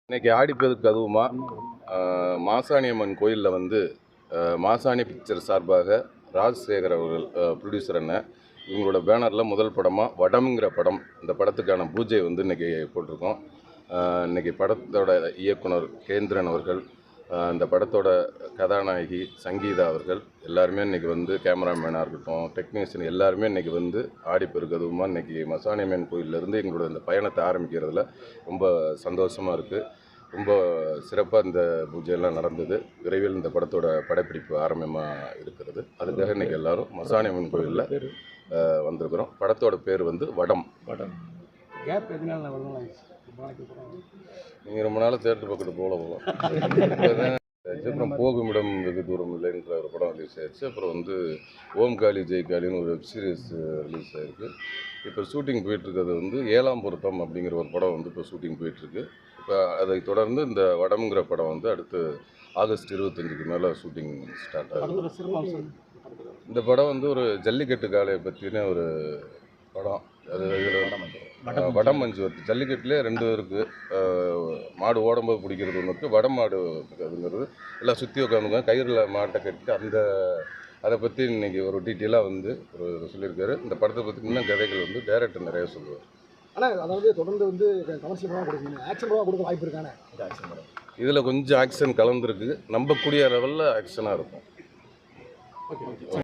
இன்னைக்கு ஆடிப்பெருக்கு அதுவுமா மாசாணி அம்மன் கோயிலில் வந்து மாசாணி பிக்சர் சார்பாக ராஜசேகர் அவர்கள் ப்ரொடியூசர் அண்ணன் இவங்களோட பேனரில் முதல் படமாக வடம்ங்கிற படம், இந்த படத்துக்கான பூஜை வந்து இன்றைக்கி போட்டிருக்கோம். இன்றைக்கி படத்தோட இயக்குனர் கேந்திரன் அவர்கள், இந்த படத்தோட கதாநாயகி சங்கீதா அவர்கள் எல்லாருமே இன்றைக்கி வந்து கேமராமேனாக இருக்கட்டும், டெக்னீஷியன் எல்லாருமே இன்றைக்கி வந்து ஆடிப்பெருக்கு அதுவுமா இன்றைக்கி மாசாணி அம்மன் கோயிலிருந்து எங்களோட இந்த பயணத்தை ஆரம்பிக்கிறதுல ரொம்ப சந்தோஷமாக இருக்குது. ரொம்ப சிறப்பாக இந்த பூஜையெல்லாம் நடந்தது. விரைவில் இந்த படத்தோட படப்பிடிப்பு ஆரம்பமாக இருக்கிறது. அதுக்காக இன்றைக்கி எல்லோரும் மாசாணி அம்மன் கோயிலில் வந்திருக்கிறோம். படத்தோட பேர் வந்து வடம். கேப் எதனால நீங்கள் ரொம்ப நாள் தேட்டர் பக்கத்து போகலாம். அப்புறம் போகும் இடம் வெகு தூரம் இல்லைன்ற ஒரு படம் ரிலீஸ் ஆயிடுச்சு. அப்புறம் வந்து ஓம் காளி ஜெய் காளின்னு ஒரு வெப் சீரிஸ் ரிலீஸ் ஆகிருக்கு. இப்போ ஷூட்டிங் போயிட்டுருக்கிறது வந்து ஏழாம் பொருத்தம் அப்படிங்கிற ஒரு படம் வந்து இப்போ ஷூட்டிங் போயிட்டுருக்கு. இப்போ அதை தொடர்ந்து இந்த வடம்ங்கிற படம் வந்து அடுத்து ஆகஸ்ட் 25க்கு மேலே ஷூட்டிங் ஸ்டார்ட் ஆகுது. இந்த படம் வந்து ஒரு ஜல்லிக்கட்டு காளையை பற்றின ஒரு படம். அது வடம் மஞ்சு வருது. ஜல்லிக்கட்டுலேயே 2 இருக்குது. மாடு ஓடும்போது பிடிக்கிறது ஒன்று இருக்குது, வடம் மாடு அதுங்கிறது எல்லாம் சுற்றி உட்காந்துங்க கயிறில் மாட்டை கட்டிட்டு அதை பற்றி இன்றைக்கி ஒரு டீட்டெயிலாக வந்து ஒரு சொல்லியிருக்காரு. இந்த படத்தை பற்றி இன்னும் கதைகள் வந்து டைரக்டர் நிறைய சொல்லுவார். ஆனால் அதாவது தொடர்ந்து வந்து கமர்ஷியல் படம் கொடுக்கணும், ஆக்ஷன் படம் கொடுக்க வாய்ப்பு இருக்கானே. இதில் கொஞ்சம் ஆக்ஷன் கலந்துருக்கு, நம்பக்கூடிய லெவலில் ஆக்ஷனாக இருக்கும். ஓகே.